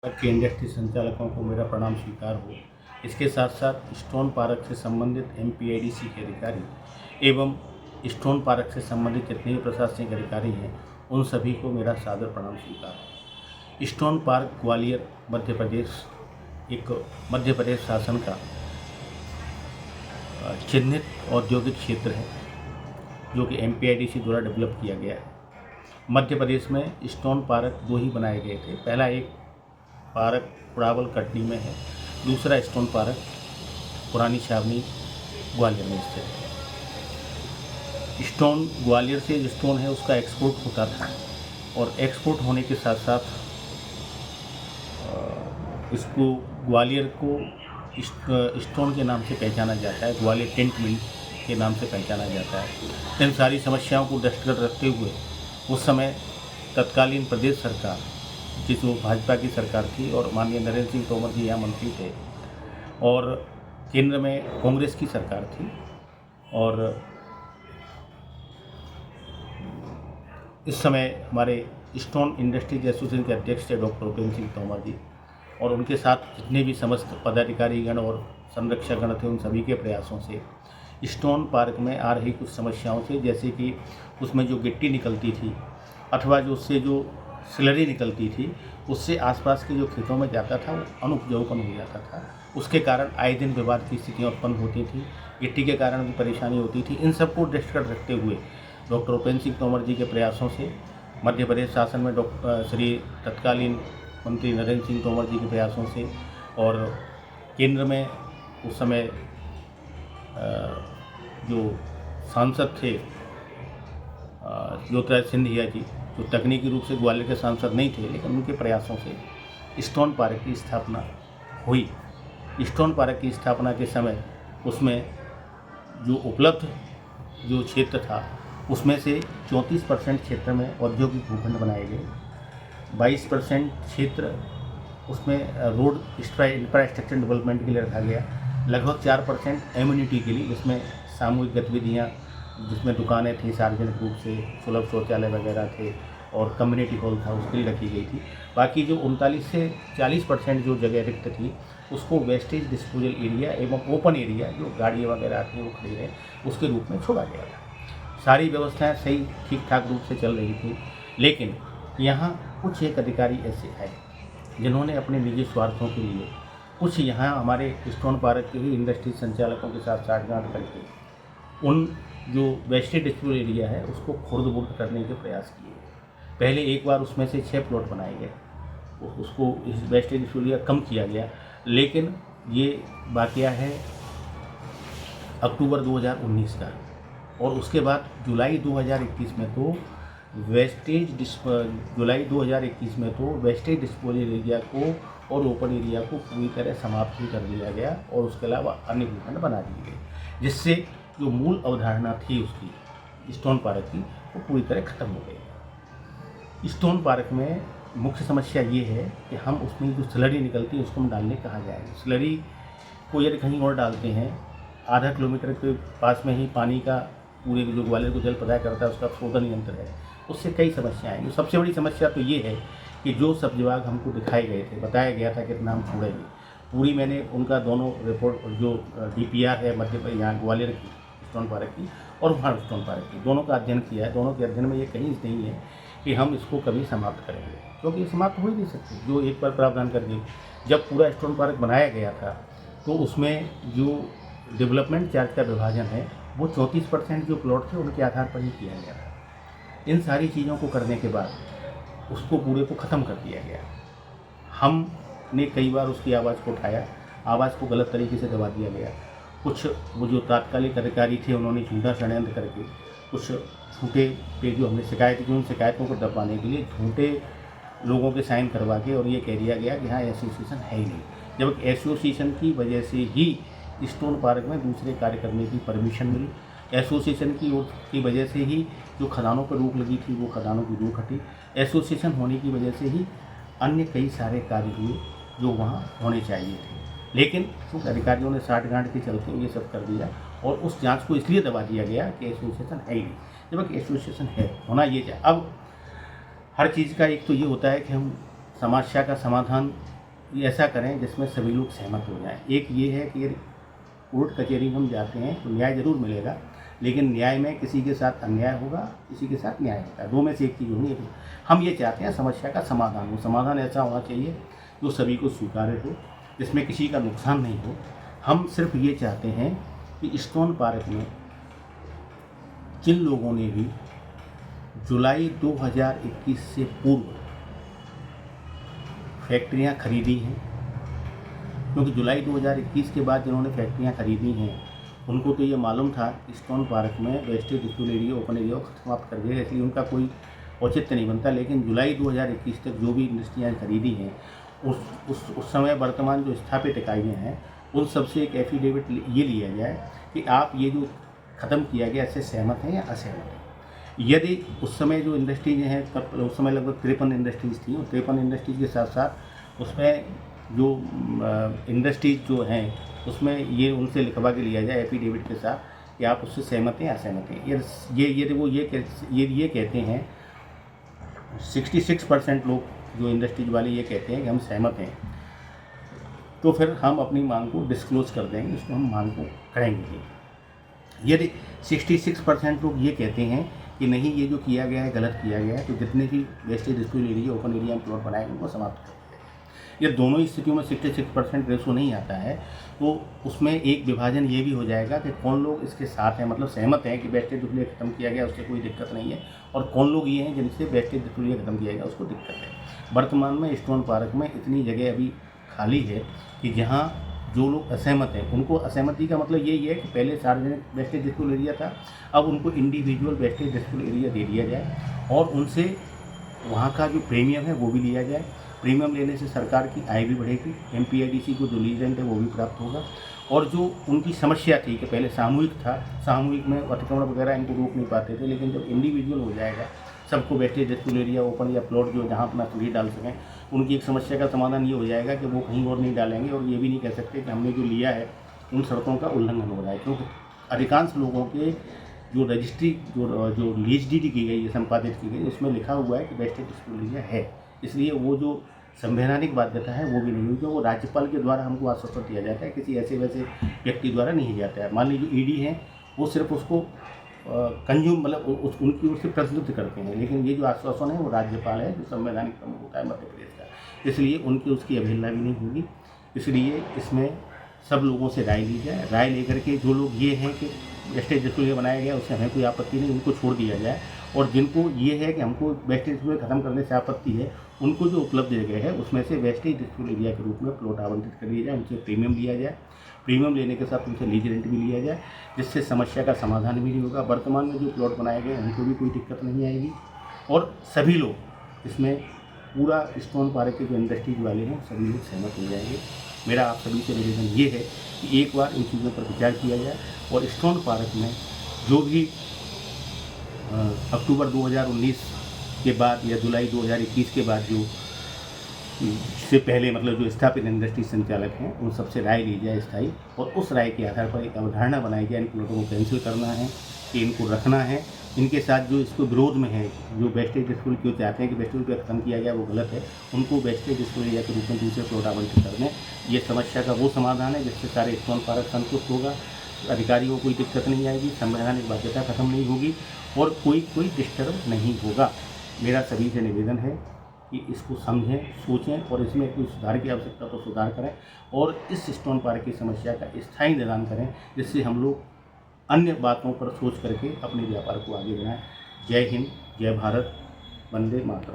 के इंडस्ट्री संचालकों को मेरा प्रणाम स्वीकार हो। इसके साथ साथ स्टोन पार्क से संबंधित एमपीआईडीसी के अधिकारी एवं स्टोन पार्क से संबंधित जितने भी प्रशासनिक अधिकारी हैं उन सभी को मेरा सादर प्रणाम स्वीकार हो। स्टोन पार्क ग्वालियर मध्य प्रदेश एक मध्य प्रदेश शासन का चिन्हित औद्योगिक क्षेत्र है जो कि एमपीआईडीसी द्वारा डेवलप किया गया है। मध्य प्रदेश में स्टोन पार्क दो ही बनाए गए थे। पहला एक पार्क पुरावल कटनी में है, दूसरा स्टोन पार्क पुरानी छावनी ग्वालियर में स्थित है। स्टोन ग्वालियर से जो स्टोन है उसका एक्सपोर्ट होता था और एक्सपोर्ट होने के साथ साथ इसको ग्वालियर को स्टोन के नाम से पहचाना जाता है, ग्वालियर टेंट मिल के नाम से पहचाना जाता है। इन सारी समस्याओं को दृष्टिगत रखते हुए उस समय तत्कालीन प्रदेश सरकार जिसमें भाजपा की सरकार थी और माननीय नरेंद्र सिंह तोमर जी यहाँ मंत्री थे और केंद्र में कांग्रेस की सरकार थी और इस समय हमारे स्टोन इंडस्ट्रीज एसोसिएशन के अध्यक्ष थे डॉक्टर उपेंद्र सिंह तोमर जी और उनके साथ जितने भी समस्त पदाधिकारीगण और संरक्षकगण थे उन सभी के प्रयासों से स्टोन पार्क में आ रही कुछ समस्याओं से, जैसे कि उसमें जो गिट्टी निकलती थी अथवा जो उससे जो स्लरी निकलती थी उससे आसपास के जो खेतों में जाता था वो अनुपजाऊपन हो जाता था। उसके कारण आए दिन विवाद की स्थितियाँ उत्पन्न होती थी, गिट्टी के कारण भी परेशानी होती थी। इन सबको दृष्टिगत रखते हुए डॉक्टर उपेंद्र सिंह तोमर जी के प्रयासों से मध्य प्रदेश शासन में श्री तत्कालीन मंत्री नरेंद्र सिंह तोमर जी के प्रयासों से और केंद्र में उस समय जो सांसद थे ज्योतिरादित्य सिंधिया जी, जो तकनीकी रूप से ग्वालियर के सांसद नहीं थे लेकिन उनके प्रयासों से स्टोन पार्क की स्थापना हुई। स्टोन पार्क की स्थापना के समय उसमें जो उपलब्ध जो क्षेत्र था उसमें से 34% क्षेत्र में औद्योगिक भूखंड बनाए गए, 22% क्षेत्र उसमें रोड इंफ्रास्ट्रक्चर डेवलपमेंट के लिए रखा गया, लगभग 4% एम्यूनिटी के लिए जिसमें सामूहिक गतिविधियाँ जिसमें दुकानें थी, सार्वजनिक रूप से सुलभ शौचालय वगैरह थे और कम्युनिटी हॉल था उसके लिए रखी गई थी। बाकी जो 39 से 40% जो जगह रिक्त थी उसको वेस्टेज डिस्पोजल एरिया एवं ओपन एरिया जो गाड़ी वगैरह आती है वो खड़ी रहे उसके रूप में छोड़ा गया था। सारी व्यवस्थाएं सही ठीक ठाक रूप से चल रही थी, लेकिन यहाँ कुछ एक अधिकारी ऐसे आए जिन्होंने अपने निजी स्वार्थों के लिए कुछ यहाँ हमारे स्टोन पार्क के ही इंडस्ट्री संचालकों के साथ साठगांठ करके उन जो वेस्टेज डिस्पोजल एरिया है उसको खुर्द-बुर्द करने के प्रयास किए। पहले एक बार उसमें से 6 प्लॉट बनाए गए, उसको इस वेस्टेज डिस्पोजल एरिया कम किया गया, लेकिन ये वाकया है अक्टूबर 2019 का और उसके बाद जुलाई 2021 में तो वेस्टेज डिस्पोजल एरिया को और ओपन एरिया को पूरी तरह समाप्त ही कर दिया गया और उसके अलावा अन्य भूखंड बना दिए गए, जिससे जो मूल अवधारणा थी उसकी स्टोन पार्क की वो पूरी तरह ख़त्म हो गई। स्टोन पार्क में मुख्य समस्या ये है कि हम उसमें जो स्लरी निकलती है उसको हम डालने कहाँ जाएंगे। स्लरी को यदि कहीं और डालते हैं, आधा किलोमीटर के पास में ही पानी का पूरे जो ग्वालियर को जल प्रदाय करता है उसका शोधन यंत्र है, उससे कई समस्याएँ हैं। सबसे बड़ी समस्या तो ये है कि जो सब विभाग हमको दिखाए गए थे, बताया गया था कितना हम छोड़ेंगे, पूरी मैंने उनका दोनों रिपोर्ट जो DPR है मध्य यहाँ ग्वालियर की स्टोन पार्क की और वहाँ स्टोन पार्क की दोनों का अध्ययन किया है। दोनों के अध्ययन में ये कहीं नहीं है कि हम इसको कभी समाप्त करेंगे, क्योंकि ये समाप्त हो ही नहीं सकते। जो एक बार प्रावधान करके जब पूरा स्टोन पार्क बनाया गया था तो उसमें जो डेवलपमेंट चार्ज का विभाजन है वो 34% जो प्लॉट थे उनके आधार पर ही किया गया था। इन सारी चीज़ों को करने के बाद उसको पूरे को ख़त्म कर दिया गया। हमने कई बार उसकी आवाज़ को उठाया, आवाज़ को गलत तरीके से दबा दिया गया। कुछ वो जो तात्कालिक अधिकारी थे उन्होंने झूठा षड्यंत्र करके कुछ झूठे पे जो हमने शिकायत की उन शिकायतों को दबाने के लिए झूठे लोगों के साइन करवा के और ये कह दिया गया कि हाँ एसोसिएशन है ही नहीं, जब एसोसिएशन की वजह से ही स्टोन पार्क में दूसरे कार्य करने की परमिशन मिली। एसोसिएशन की वजह से ही जो खदानों पर रोक लगी थी वो खदानों की रोक हटी। एसोसिएशन होने की वजह से ही अन्य कई सारे कार्य हुए जो वहाँ होने चाहिए थे, लेकिन कुछ अधिकारियों ने साठगांठ के चलते ये सब कर दिया और उस जांच को इसलिए दबा दिया गया कि एसोसिएशन है ही नहीं, जबकि एसोसिएशन है, होना ये चाहिए। अब हर चीज़ का एक तो ये होता है कि हम समस्या का समाधान ये ऐसा करें जिसमें सभी लोग सहमत हो जाएं। एक ये है कि कोर्ट कचहरी में हम जाते हैं तो न्याय ज़रूर मिलेगा, लेकिन न्याय में किसी के साथ अन्याय होगा, किसी के साथ न्याय होगा, दो में से एक चीज़ होनी है। हम ये चाहते हैं समस्या का समाधान हो। समाधान ऐसा होना चाहिए जो सभी को स्वीकार्य हो, जिसमें किसी का नुकसान नहीं हो। हम सिर्फ ये चाहते हैं कि स्टोन पार्क में जिन लोगों ने भी जुलाई 2021 से पूर्व फैक्ट्रियां खरीदी हैं, क्योंकि जुलाई 2021 के बाद जिन्होंने फैक्ट्रियां खरीदी हैं उनको तो ये मालूम था कि स्टोन पार्क में wastage school area, open area को समाप्त कर दिया, इसलिए उनका कोई औचित्य नहीं बनता। लेकिन जुलाई 2021 तक जो भी इंडस्ट्रियाँ खरीदी हैं उस समय वर्तमान जो स्थापित इकाइयाँ हैं उन सबसे एक एफिडेविट ये लिया जाए कि आप ये जो ख़त्म किया गया इससे सहमत हैं या असहमत हैं। यदि उस समय जो इंडस्ट्रीज हैं, उस समय लगभग 53 इंडस्ट्रीज़ थी, और 53 इंडस्ट्रीज के साथ साथ उसमें जो इंडस्ट्रीज जो हैं उसमें ये उनसे लिखवा के लिया जाए एफिडेविट के साथ कि आप उससे सहमत हैं या असहमत हैं। ये कहते हैं 66% लोग जो इंडस्ट्रीज वाले ये कहते हैं कि हम सहमत हैं, तो फिर हम अपनी मांग को डिस्क्लोज कर देंगे, इसको हम मांग को करेंगे। यदि 66% लोग ये कहते हैं कि नहीं, ये जो किया गया है गलत किया गया है, तो जितने भी wastage school area, open area में प्लॉट बनाए उनको समाप्त कर देंगे। ये दोनों ही स्थितियों में 66% रेशो नहीं आता है, तो उसमें एक विभाजन ये भी हो जाएगा कि कौन लोग इसके साथ हैं, मतलब सहमत हैं कि वेस्टेज स्कूल खत्म किया गया उससे कोई दिक्कत नहीं है, और कौन लोग ये हैं जिनसे वेस्टेज स्कूल खत्म किया गया उसको दिक्कत है। वर्तमान में स्टोन पार्क में इतनी जगह अभी खाली है कि जहाँ जो लोग असहमत हैं उनको, असहमति का मतलब यही है कि पहले सार्वजनिक वेस्टेज स्कूल एरिया था, अब उनको इंडिविजुअल वेस्टेज स्कूल एरिया दे दिया जाए और उनसे वहाँ का जो प्रीमियम है वो भी लिया जाए। प्रीमियम लेने से सरकार की आय भी बढ़ेगी, MPIDC को जो लीज रेंट है वो भी प्राप्त होगा, और जो उनकी समस्या थी कि पहले सामूहिक था, सामूहिक में अतिक्रमण वगैरह इनको रोक नहीं पाते थे, लेकिन जब इंडिविजुअल हो जाएगा, सबको वेस्टेज स्कूल एरिया, ओपन या प्लॉट जो जहाँ अपना खुद डाल सकें, उनकी एक समस्या का समाधान ये हो जाएगा कि वो कहीं और नहीं डालेंगे, और ये भी नहीं कह सकते कि हमने जो लिया है उन शर्तों का उल्लंघन हो रहा है, क्योंकि अधिकांश लोगों के जो रजिस्ट्री जो लीज डीड की गई है, संपादित की गई, उसमें लिखा हुआ है कि वेस्टेज स्कूल एरिया है, इसलिए वो जो संवैधानिक बाध्यता है वो भी नहीं हुई, क्योंकि वो राज्यपाल के द्वारा हमको आश्वासन दिया जाता है, किसी ऐसे वैसे व्यक्ति द्वारा नहीं जाता है। मान लीजिए ED हैं, वो सिर्फ उसको कंज्यूम मतलब उनकी ओर से प्रस्तुत करते हैं, लेकिन ये जो आश्वासन है वो राज्यपाल है जो संवैधानिक प्रमुख होता है मध्य प्रदेश का, इसलिए उनकी उसकी अवहेलना भी नहीं होगी। इसलिए इसमें सब लोगों से राय ली जाए, राय लेकर के जो लोग ये हैं कि वेस्टेज स्कूल बनाया गया उससे हमें कोई आपत्ति नहीं, उनको छोड़ दिया जाए, और जिनको ये है कि हमको वेस्टेज स्कूल खत्म करने से आपत्ति है, उनको जो उपलब्ध जगह है उसमें से वेस्टेज स्कूल एरिया के रूप में प्लॉट आवंटित कर दिया जाए, उनसे प्रीमियम लिया जाए, प्रीमियम लेने के साथ उनसे लीज रेंट भी लिया जाए, जिससे समस्या का समाधान भी नहीं होगा। वर्तमान में जो प्लॉट बनाए गए उनको भी कोई दिक्कत नहीं आएगी, और सभी लोग इसमें पूरा स्टोन पार्क के जो इंडस्ट्रीज वाले हैं सभी लोग सहमत हो जाएंगे। मेरा आप सभी से निवेदन ये है कि एक बार इन चीज़ों पर विचार किया जाए, और स्टोन पार्क में जो भी अक्टूबर 2019 के बाद या जुलाई 2021 के बाद जो से पहले मतलब जो स्थापित इंडस्ट्री संचालक हैं उन सबसे राय ली जाए स्थायी, और उस राय के आधार पर एक अवधारणा बनाई जाए, इन प्लॉटों को कैंसिल करना है कि इनको रखना है। इनके साथ जो इसको विरोध में है, जो वेस्टेज स्कूल क्यों चाहते हैं कि वेस्टेज स्कूल खत्म किया गया वो गलत है, उनको वेस्टेज स्कूल एरिया के रूप में दूसरे प्लॉट आवंटित कर दें। ये समस्या का वो समाधान है जिससे सारे स्टोन पार्क संतुष्ट होगा, अधिकारियों को कोई दिक्कत नहीं आएगी, संवैधानिक बाध्यता खत्म नहीं होगी, और कोई डिस्टर्ब नहीं होगा। मेरा सभी से निवेदन है कि इसको समझें, सोचें, और इसमें कोई सुधार की आवश्यकता तो सुधार करें, और इस स्टोन पार्क की समस्या का स्थायी निदान करें, जिससे हम लोग अन्य बातों पर सोच करके अपने व्यापार को आगे बढ़ाएं। जय हिंद, जय भारत, वंदे मातरम।